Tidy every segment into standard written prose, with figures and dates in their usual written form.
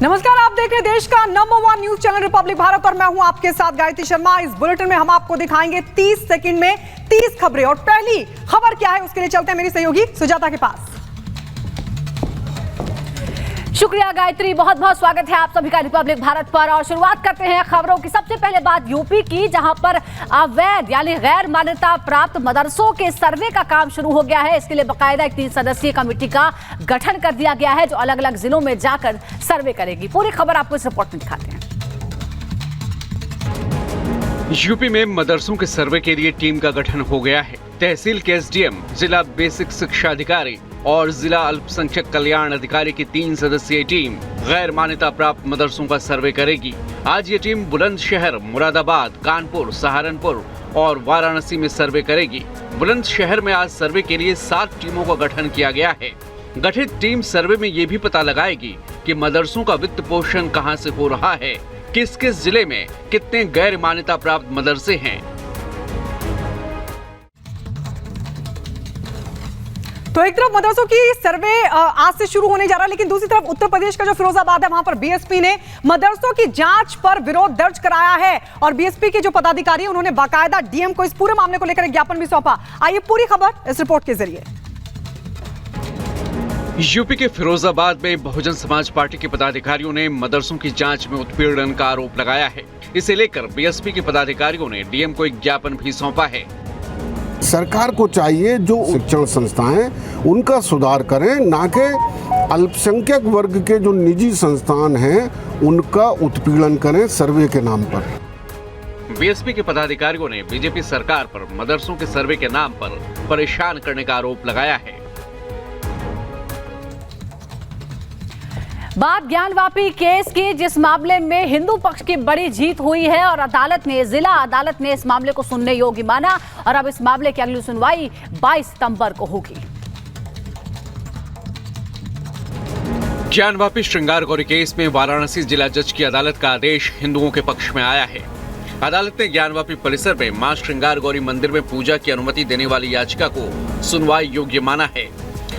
नमस्कार, आप देख रहे हैं देश का number 1 news channel Republic Bharat और मैं हूं आपके साथ गायत्री शर्मा। इस बुलेटिन में हम आपको दिखाएंगे 30 सेकंड में 30 खबरें। और पहली खबर क्या है उसके लिए चलते हैं मेरी सहयोगी सुजाता के पास। शुक्रिया गायत्री, बहुत बहुत स्वागत है आप सभी का रिपब्लिक भारत पर। और शुरुआत करते हैं खबरों की। सबसे पहले बात यूपी की, जहां पर अवैध यानी गैर मान्यता प्राप्त मदरसों के सर्वे का काम शुरू हो गया है। इसके लिए बाकायदा एक 3 सदस्यीय कमेटी का गठन कर दिया गया है जो अलग अलग जिलों में जाकर सर्वे करेगी। पूरी खबर आपको इस रिपोर्ट में दिखाते हैं। यूपी में मदरसों के सर्वे के लिए टीम का गठन हो गया है। तहसील के एसडीएम, जिला बेसिक शिक्षा अधिकारी और जिला अल्पसंख्यक कल्याण अधिकारी की 3 सदस्यीय टीम गैर मान्यता प्राप्त मदरसों का सर्वे करेगी। आज ये टीम बुलंदशहर, मुरादाबाद, कानपुर, सहारनपुर और वाराणसी में सर्वे करेगी। बुलंदशहर में आज सर्वे के लिए 7 टीमों का गठन किया गया है। गठित टीम सर्वे में ये भी पता लगाएगी कि मदरसों का वित्त पोषण कहां से हो रहा है, किस किस जिले में कितने गैर मान्यता प्राप्त मदरसे हैं। तो एक तरफ मदरसों की सर्वे आज से शुरू होने जा रहा है, लेकिन दूसरी तरफ उत्तर प्रदेश का जो फिरोजाबाद है वहां पर बीएसपी ने मदरसों की जांच पर विरोध दर्ज कराया है। और बीएसपी के जो पदाधिकारी हैं उन्होंने बाकायदा डीएम को इस पूरे मामले को लेकर एक ज्ञापन भी सौंपा। आइए पूरी खबर इस रिपोर्ट के जरिए। यूपी के फिरोजाबाद में बहुजन समाज पार्टी के पदाधिकारियों ने मदरसों की जांच में उत्पीड़न का आरोप लगाया है। इसे लेकर बीएसपी के पदाधिकारियों ने डीएम को एक ज्ञापन भी सौंपा है। सरकार को चाहिए जो शिक्षण संस्थाएं उनका सुधार करें, ना कि अल्पसंख्यक वर्ग के जो निजी संस्थान हैं उनका उत्पीड़न करें सर्वे के नाम पर। बीएसपी के पदाधिकारियों ने बीजेपी सरकार पर मदरसों के सर्वे के नाम पर परेशान करने का आरोप लगाया है। बात ज्ञानवापी केस की, जिस मामले में हिंदू पक्ष की बड़ी जीत हुई है और जिला अदालत ने इस मामले को सुनने योग्य माना। और अब इस मामले की अगली सुनवाई 22 सितंबर को होगी। ज्ञानवापी श्रृंगार गौरी केस में वाराणसी जिला जज की अदालत का आदेश हिंदुओं के पक्ष में आया है। अदालत ने ज्ञानवापी परिसर में मां श्रृंगार गौरी मंदिर में पूजा की अनुमति देने वाली याचिका को सुनवाई योग्य माना है।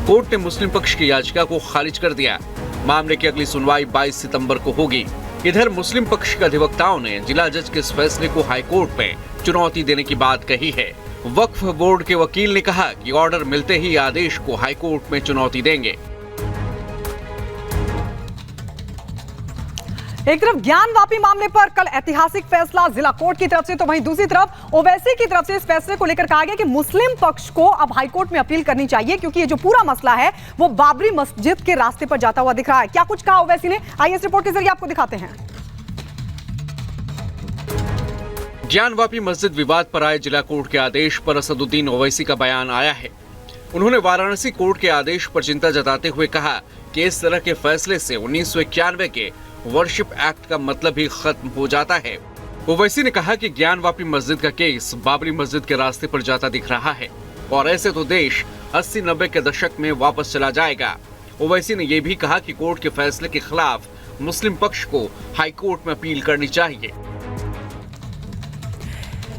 कोर्ट ने मुस्लिम पक्ष की याचिका को खारिज कर दिया। मामले की अगली सुनवाई 22 सितंबर को होगी। इधर मुस्लिम पक्ष के अधिवक्ताओं ने जिला जज के इस फैसले को हाईकोर्ट में चुनौती देने की बात कही है। वक्फ बोर्ड के वकील ने कहा कि ऑर्डर मिलते ही आदेश को हाईकोर्ट में चुनौती देंगे। एक तरफ ज्ञानवापी मामले पर कल ऐतिहासिक फैसला जिला कोर्ट की तरफ से, तो वहीं दूसरी तरफ ओवैसी की तरफ से इस फैसले को लेकर कहा गया कि मुस्लिम पक्ष को अब हाईकोर्ट में अपील करनी चाहिए, क्योंकि ये जो पूरा मसला है वो बाबरी मस्जिद के रास्ते पर जाता हुआ दिख रहा है। क्या कुछ कहा ओवैसी ने, आइए इस रिपोर्ट के जरिए आपको दिखाते हैं। ज्ञानवापी मस्जिद विवाद पर आए जिला कोर्ट के आदेश पर असदुद्दीन ओवैसी का बयान आया है। उन्होंने वाराणसी कोर्ट के आदेश पर चिंता जताते हुए कहा कि इस तरह के फैसले से 1991 के वर्शिप एक्ट का मतलब ही खत्म हो जाता है। ओवैसी ने कहा कि ज्ञानवापी मस्जिद का केस बाबरी मस्जिद के रास्ते पर जाता दिख रहा है और ऐसे तो देश 80-90 के दशक में वापस चला जाएगा। ओवैसी ने यह भी कहा कि कोर्ट के फैसले के खिलाफ मुस्लिम पक्ष को हाईकोर्ट में अपील करनी चाहिए।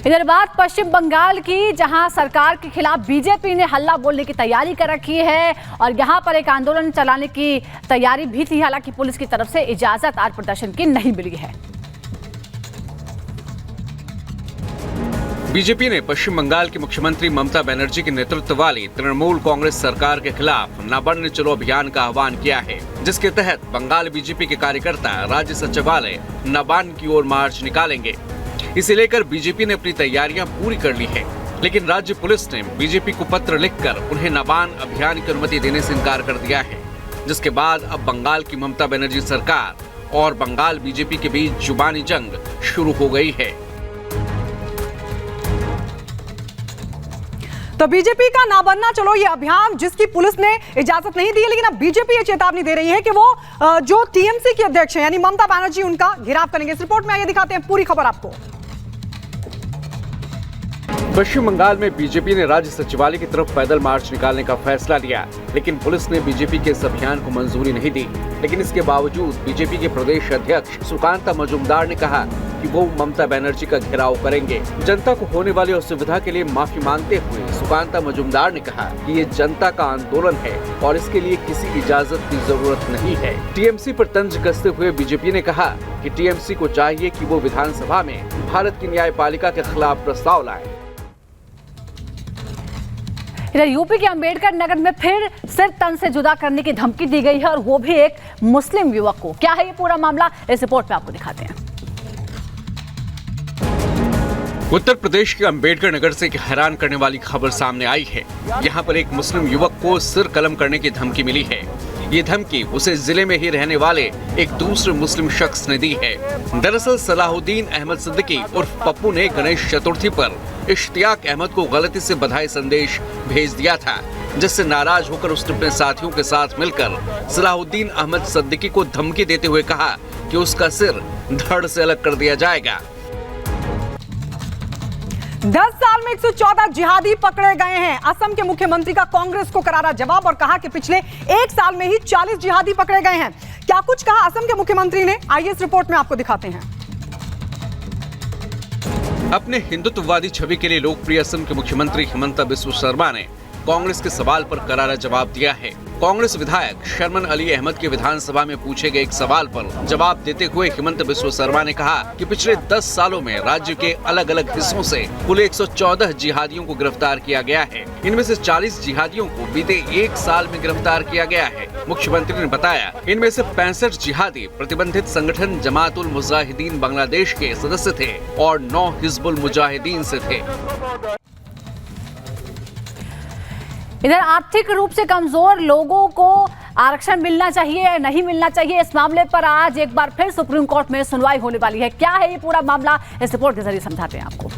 इधर बात पश्चिम बंगाल की, जहां सरकार के खिलाफ बीजेपी ने हल्ला बोलने की तैयारी कर रखी है और यहां पर एक आंदोलन चलाने की तैयारी भी थी। हालांकि पुलिस की तरफ से इजाजत आज प्रदर्शन की नहीं मिली है। बीजेपी ने पश्चिम बंगाल की मुख्यमंत्री ममता बनर्जी के नेतृत्व वाली तृणमूल कांग्रेस सरकार के खिलाफ नबान्य चलो अभियान का आह्वान किया है, जिसके तहत बंगाल बीजेपी के कार्यकर्ता राज्य सचिवालय नबान्य की ओर मार्च निकालेंगे। इसे लेकर बीजेपी ने अपनी तैयारियां पूरी कर ली है, लेकिन राज्य पुलिस ने बीजेपी को पत्र लिखकर उन्हें नबान्य अभियान की अनुमति देने से इनकार कर दिया है, जिसके बाद अब बंगाल की ममता बनर्जी सरकार और बंगाल बीजेपी के बीच जुबानी जंग शुरू हो गई है। तो बीजेपी का ना बनना चलो ये अभियान, जिसकी पुलिस ने इजाजत नहीं दी है, लेकिन अब बीजेपी ये चेतावनी दे रही है कि वो जो टीएमसी की अध्यक्ष है यानी ममता बनर्जी, उनका घेराव करेंगे। इस रिपोर्ट में आइए दिखाते हैं पूरी खबर आपको। पश्चिम बंगाल में बीजेपी ने राज्य सचिवालय की तरफ पैदल मार्च निकालने का फैसला लिया, लेकिन पुलिस ने बीजेपी के इस अभियान को मंजूरी नहीं दी। लेकिन इसके बावजूद बीजेपी के प्रदेश अध्यक्ष सुकांता मजूमदार ने कहा कि वो ममता बनर्जी का घेराव करेंगे। जनता को होने वाली असुविधा के लिए माफी मांगते हुए सुकांता मजुमदार ने कहा कि ये जनता का आंदोलन है और इसके लिए किसी इजाजत की जरूरत नहीं है। टीएमसी पर तंज कसते हुए बीजेपी ने कहा कि टीएमसी को चाहिए कि वो विधानसभा में भारत की न्यायपालिका के खिलाफ प्रस्ताव लाए। इधर यूपी के अंबेडकर नगर में फिर सिर तन से जुदा करने की धमकी दी गई है और वो भी एक मुस्लिम युवक को। क्या है ये पूरा मामला, इस रिपोर्ट में आपको दिखाते हैं। उत्तर प्रदेश के अंबेडकर नगर से एक हैरान करने वाली खबर सामने आई है। यहाँ पर एक मुस्लिम युवक को सिर कलम करने की धमकी मिली है। ये धमकी उसे जिले में ही रहने वाले एक दूसरे मुस्लिम शख्स ने दी है। दरअसल सलाहुद्दीन अहमद सिद्दीकी उर्फ पप्पू ने गणेश चतुर्थी पर इश्तियाक अहमद को गलती से बधाई संदेश भेज दिया था, जिससे नाराज होकर उसने अपने साथियों के साथ मिलकर सलाहुद्दीन अहमद सिद्दीकी को धमकी देते हुए कहा कि उसका सिर धड़ से अलग कर दिया जाएगा। 10 साल में 114 जिहादी पकड़े गए हैं। असम के मुख्यमंत्री का कांग्रेस को करारा जवाब और कहा कि पिछले 1 साल में ही 40 जिहादी पकड़े गए हैं। क्या कुछ कहा असम के मुख्यमंत्री ने, आइए इस रिपोर्ट में आपको दिखाते हैं। अपने हिंदुत्ववादी छवि के लिए लोकप्रिय असम के मुख्यमंत्री हिमंता बिस्वा शर्मा ने कांग्रेस के सवाल पर करारा जवाब दिया है। कांग्रेस विधायक शर्मन अली अहमद के विधानसभा में पूछे गए एक सवाल पर जवाब देते हुए हिमंत बिस्वा शर्मा ने कहा कि पिछले 10 सालों में राज्य के अलग अलग हिस्सों से कुल 114 जिहादियों को गिरफ्तार किया गया है। इनमें से 40 जिहादियों को बीते 1 साल में गिरफ्तार किया गया है। मुख्यमंत्री ने बताया इनमें से 65 जिहादी प्रतिबंधित संगठन जमातुल मुजाहिदीन बांग्लादेश के सदस्य थे और 9 हिजबुल मुजाहिदीन से थे। इधर आर्थिक रूप से कमजोर लोगों को आरक्षण मिलना चाहिए या नहीं मिलना चाहिए, इस मामले पर आज एक बार फिर सुप्रीम कोर्ट में सुनवाई होने वाली है। क्या है ये पूरा मामला, इस रिपोर्ट के जरिए समझाते हैं आपको।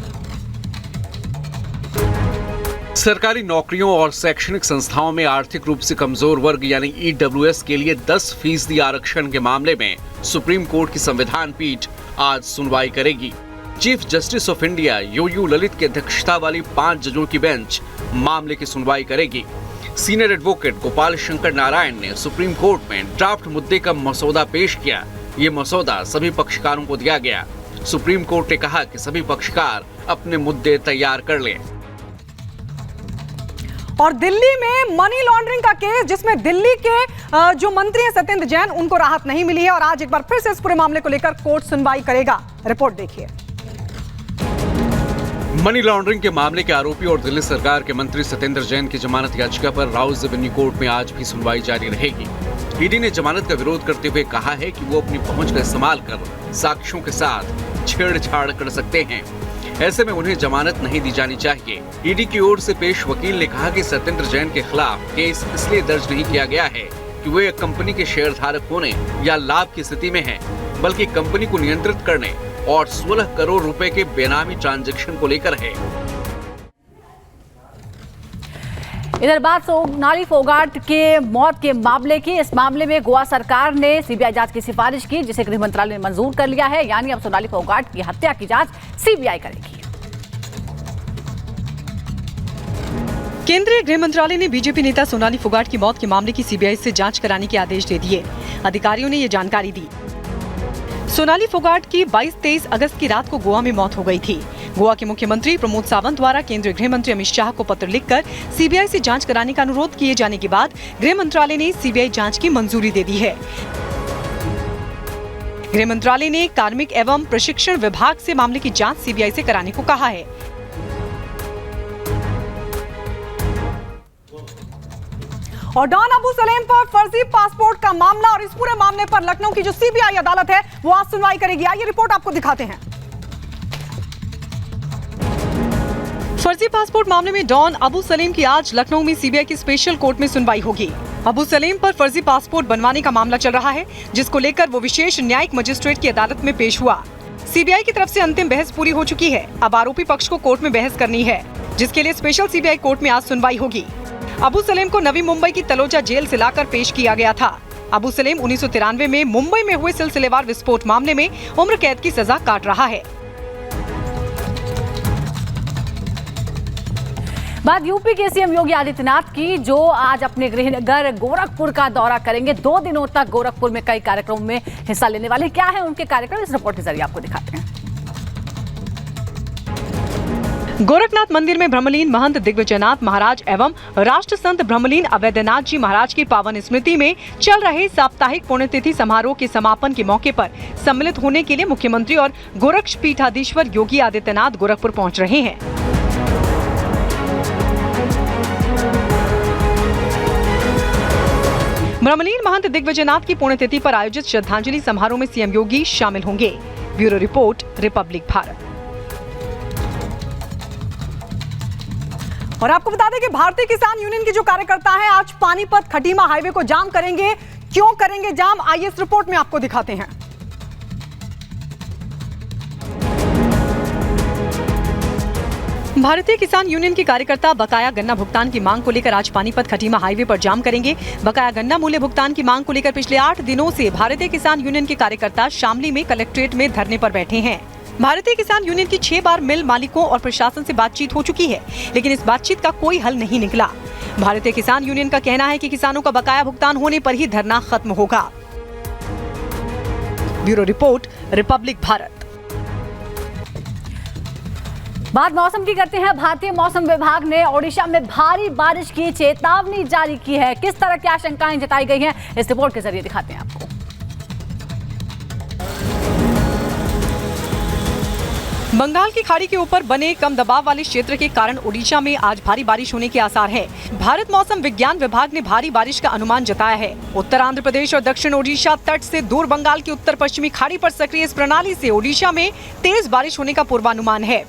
सरकारी नौकरियों और शैक्षणिक संस्थाओं में आर्थिक रूप से कमजोर वर्ग यानी ईडब्ल्यूएस के लिए 10% आरक्षण के मामले में सुप्रीम कोर्ट की संविधान पीठ आज सुनवाई करेगी। Chief justice of India U U Lalit की अध्यक्षता वाली 5 जजों की बेंच मामले की सुनवाई करेगी। सीनियर एडवोकेट गोपाल शंकर नारायण ने सुप्रीम कोर्ट में ड्राफ्ट मुद्दे का मसौदा पेश किया। ये मसौदा सभी पक्षकारों को दिया गया। सुप्रीम कोर्ट ने कहा कि सभी पक्षकार अपने मुद्दे तैयार कर लें। और दिल्ली में मनी लॉन्ड्रिंग का केस, जिसमें दिल्ली के जो मंत्री हैं सत्येंद्र जैन, उनको राहत नहीं मिली है और आज एक बार फिर से इस पूरे मामले को लेकर कोर्ट सुनवाई करेगा। रिपोर्ट देखिए। मनी लॉन्ड्रिंग के मामले के आरोपी और दिल्ली सरकार के मंत्री सत्येंद्र जैन की जमानत याचिका पर राउज रेवेन्यू कोर्ट में आज भी सुनवाई जारी रहेगी। ईडी ने जमानत का विरोध करते हुए कहा है कि वो अपनी पहुंच का इस्तेमाल कर साक्ष्यों के साथ छेड़छाड़ कर सकते हैं। ऐसे में उन्हें जमानत नहीं दी जानी चाहिए। ईडी की ओर से पेश वकील ने कहा कि सत्येंद्र जैन के खिलाफ केस इसलिए दर्ज नहीं किया गया है कि वे एक कंपनी के शेयरधारक होने या लाभ की स्थिति में हैं, बल्कि कंपनी को नियंत्रित करने और 16 करोड़ रुपए के बेनामी ट्रांजैक्शन को लेकर है। इधर बात सोनाली फोगाट के मौत के मामले की। इस मामले में गोवा सरकार ने सीबीआई जांच की सिफारिश की, जिसे गृह मंत्रालय ने मंजूर कर लिया है। यानी अब सोनाली फोगाट की हत्या की जांच सीबीआई करेगी। केंद्रीय गृह मंत्रालय ने बीजेपी नेता सोनाली फोगाट की मौत के मामले की सीबीआई से जांच कराने के आदेश दे दिए। अधिकारियों ने ये जानकारी दी। सोनाली फोगाट की 22-23 अगस्त की रात को गोवा में मौत हो गई थी। गोवा के मुख्यमंत्री प्रमोद सावंत द्वारा केंद्रीय गृह मंत्री अमित शाह को पत्र लिखकर सीबीआई से जांच कराने का अनुरोध किए जाने के बाद गृह मंत्रालय ने सीबीआई जांच की मंजूरी दे दी है। गृह मंत्रालय ने कार्मिक एवं प्रशिक्षण विभाग से मामले की जांच सीबीआई से कराने को कहा है। और डॉन अबू सलेम पर फर्जी पासपोर्ट का मामला और इस पूरे मामले पर लखनऊ की जो सीबीआई अदालत है वो आज सुनवाई करेगी। आइए रिपोर्ट आपको दिखाते हैं। फर्जी पासपोर्ट मामले में डॉन अबू सलेम की आज लखनऊ में सीबीआई की स्पेशल कोर्ट में सुनवाई होगी। अबू सलेम पर फर्जी पासपोर्ट बनवाने का मामला चल रहा है, जिसको लेकर वो विशेष न्यायिक मजिस्ट्रेट की अदालत में पेश हुआ। सीबीआई की तरफ से अंतिम बहस पूरी हो चुकी है। अब आरोपी पक्ष को कोर्ट में बहस करनी है, जिसके लिए स्पेशल सीबीआई कोर्ट में आज सुनवाई होगी। अबू सलेम को नवी मुंबई की तलोजा जेल से लाकर पेश किया गया था। अबू सलेम 1993 में मुंबई में हुए सिलसिलेवार विस्फोट मामले में उम्र कैद की सजा काट रहा है। बात यूपी के सीएम योगी आदित्यनाथ की, जो आज अपने गृहनगर गोरखपुर का दौरा करेंगे। 2 दिनों तक गोरखपुर में कई कार्यक्रमों में हिस्सा लेने वाले। क्या है उनके कार्यक्रम, इस रिपोर्ट के जरिए आपको दिखाते हैं। गोरखनाथ मंदिर में ब्रह्मलीन महंत दिग्विजयनाथ महाराज एवं राष्ट्र संत ब्रह्मलीन अवैधनाथ जी महाराज की पावन स्मृति में चल रहे साप्ताहिक पुण्यतिथि समारोह के समापन के मौके पर सम्मिलित होने के लिए मुख्यमंत्री और गोरक्ष पीठाधीश्वर योगी आदित्यनाथ गोरखपुर पहुंच रहे हैं। ब्रह्मलीन महंत दिग्विजयनाथ की पुण्यतिथि पर आयोजित श्रद्धांजलि समारोह में सीएम योगी शामिल होंगे। Bureau report, Republic Bharat. और आपको बता दें कि भारतीय किसान यूनियन के जो कार्यकर्ता हैं आज पानीपत खटीमा हाईवे को जाम करेंगे। क्यों करेंगे जाम, आइए इस रिपोर्ट में आपको दिखाते हैं। भारतीय किसान यूनियन के कार्यकर्ता बकाया गन्ना भुगतान की मांग को लेकर आज पानीपत खटीमा हाईवे पर जाम करेंगे। बकाया गन्ना मूल्य भुगतान की मांग को लेकर पिछले 8 दिनों से भारतीय किसान यूनियन के कार्यकर्ता शामली में कलेक्ट्रेट में धरने पर बैठे हैं। भारतीय किसान यूनियन की 6 बार मिल मालिकों और प्रशासन से बातचीत हो चुकी है, लेकिन इस बातचीत का कोई हल नहीं निकला। भारतीय किसान यूनियन का कहना है कि किसानों का बकाया भुगतान होने पर ही धरना खत्म होगा। Bureau report, Republic Bharat. बात मौसम की करते हैं। भारतीय मौसम विभाग ने ओडिशा में भारी बारिश की चेतावनी जारी की है। किस तरह की आशंकाएं जताई गई हैं, इस रिपोर्ट के जरिए दिखाते हैं आपको। बंगाल की खाड़ी के ऊपर बने कम दबाव वाले क्षेत्र के कारण ओडिशा में आज भारी बारिश होने के आसार है। भारत मौसम विज्ञान विभाग ने भारी बारिश का अनुमान जताया है। उत्तर आंध्र प्रदेश और दक्षिण ओडिशा तट से दूर बंगाल की उत्तर पश्चिमी खाड़ी पर सक्रिय इस प्रणाली से ओडिशा में तेज बारिश होने का पूर्वानुमान है।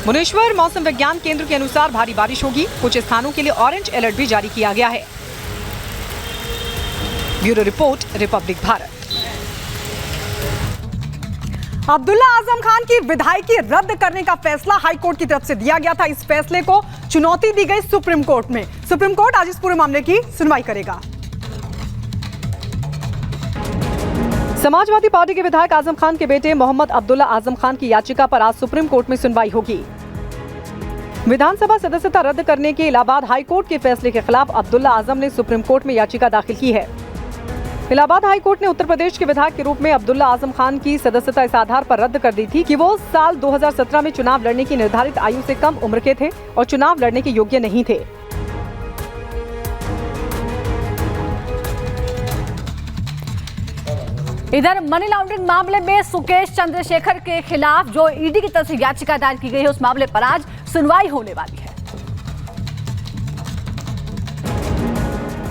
भुवनेश्वर मौसम विज्ञान केंद्र के अनुसार भारी बारिश होगी। कुछ स्थानों के लिए ऑरेंज अलर्ट भी जारी किया गया है। Bureau report, Republic Bharat. Abdullah Azam Khan की विधायकी रद्द करने का फैसला हाईकोर्ट की तरफ से दिया गया था। इस फैसले को चुनौती दी गई सुप्रीम कोर्ट में। सुप्रीम कोर्ट आज इस पूरे मामले की सुनवाई करेगा। समाजवादी पार्टी के विधायक आजम खान के बेटे मोहम्मद अब्दुल्ला आजम खान की याचिका पर आज सुप्रीम कोर्ट में सुनवाई होगी। विधानसभा सदस्यता रद्द करने के इलाहाबाद हाईकोर्ट के फैसले के खिलाफ अब्दुल्ला आजम ने सुप्रीम कोर्ट में याचिका दाखिल की है। इलाहाबाद हाईकोर्ट ने उत्तर प्रदेश के विधायक के रूप में अब्दुल्ला आजम खान की सदस्यता इस आधार पर रद्द कर दी थी कि वो साल 2017 में चुनाव लड़ने की निर्धारित आयु से कम उम्र के थे और चुनाव लड़ने के योग्य नहीं थे। इधर मनी लॉन्ड्रिंग मामले में सुकेश चंद्रशेखर के खिलाफ जो ईडी की तरफ से याचिका दायर की गई है, उस मामले पर आज सुनवाई होने वाली है।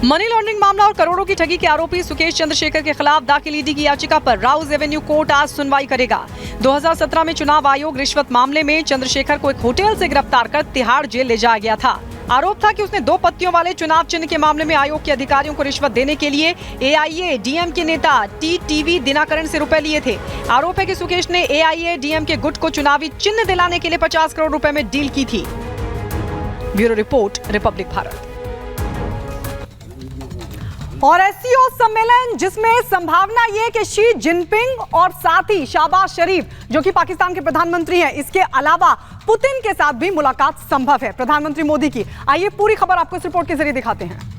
मनी लॉन्ड्रिंग मामला और करोड़ों की ठगी के आरोपी सुकेश चंद्रशेखर के खिलाफ दाखिल ईडी की याचिका पर राउज एवेन्यू कोर्ट आज सुनवाई करेगा। 2017 में चुनाव आयोग रिश्वत मामले में चंद्रशेखर को एक होटल से गिरफ्तार कर तिहाड़ जेल ले जाया गया था। आरोप था कि उसने 2 पत्तियों वाले चुनाव चिन्ह के मामले में आयोग के अधिकारियों को रिश्वत देने के लिए AIA-DM के नेता TTV दिनाकरण से रुपए लिए थे। आरोप है कि सुकेश ने AIA-DM के गुट को चुनावी चिन्ह दिलाने के लिए 50 करोड़ रुपए में डील की थी। Bureau report, Republic Bharat. और SCO सम्मेलन जिसमें संभावना ये कि शी जिनपिंग और साथ ही शहबाज शरीफ जो कि पाकिस्तान के प्रधानमंत्री हैं, इसके अलावा पुतिन के साथ भी मुलाकात संभव है प्रधानमंत्री मोदी की। आइए पूरी खबर आपको इस रिपोर्ट के जरिए दिखाते हैं।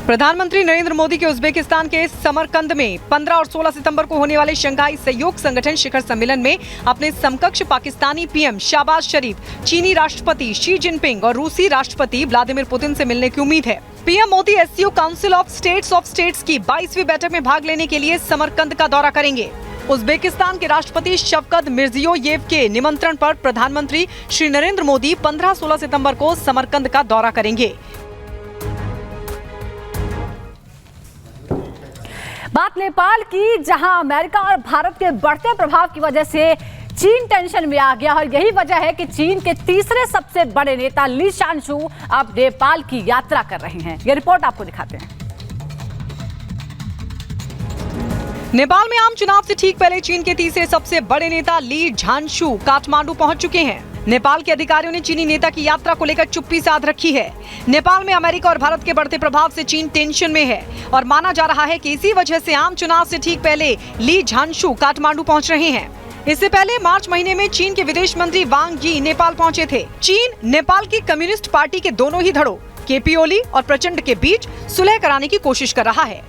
प्रधानमंत्री नरेंद्र मोदी के उज्बेकिस्तान के समरकंद में 15 और 16 सितंबर को होने वाले शंघाई सहयोग संगठन शिखर सम्मेलन में अपने समकक्ष पाकिस्तानी PM शहबाज शरीफ, चीनी राष्ट्रपति शी जिनपिंग और रूसी राष्ट्रपति व्लादिमीर पुतिन से मिलने की उम्मीद है। PM Modi SCO council of states की 22वीं बैठक में भाग लेने के लिए समरकंद का दौरा करेंगे। उज्बेकिस्तान के राष्ट्रपति शवकत मिर्जियोयेव के निमंत्रण पर प्रधानमंत्री श्री नरेंद्र मोदी 15-16 सितंबर को समरकंद का दौरा करेंगे। बात नेपाल की, जहां अमेरिका और भारत के बढ़ते प्रभाव की वजह से चीन टेंशन में आ गया और यही वजह है कि चीन के तीसरे सबसे बड़े नेता ली शानशू अब नेपाल की यात्रा कर रहे हैं। ये रिपोर्ट आपको दिखाते हैं। नेपाल में आम चुनाव से ठीक पहले चीन के तीसरे सबसे बड़े नेता ली झानशू काठमांडू पहुंच चुके हैं। नेपाल के अधिकारियों ने चीनी नेता की यात्रा को लेकर चुप्पी साध रखी है। नेपाल में अमेरिका और भारत के बढ़ते प्रभाव से चीन टेंशन में है और माना जा रहा है कि इसी वजह से आम चुनाव से ठीक पहले ली झानशू काठमांडू पहुंच रहे हैं। इससे पहले मार्च महीने में चीन के विदेश मंत्री वांग यी नेपाल पहुंचे थे। चीन नेपाल की कम्युनिस्ट पार्टी के दोनों ही धड़ों KP ओली और प्रचंड के बीच सुलह कराने की कोशिश कर रहा है।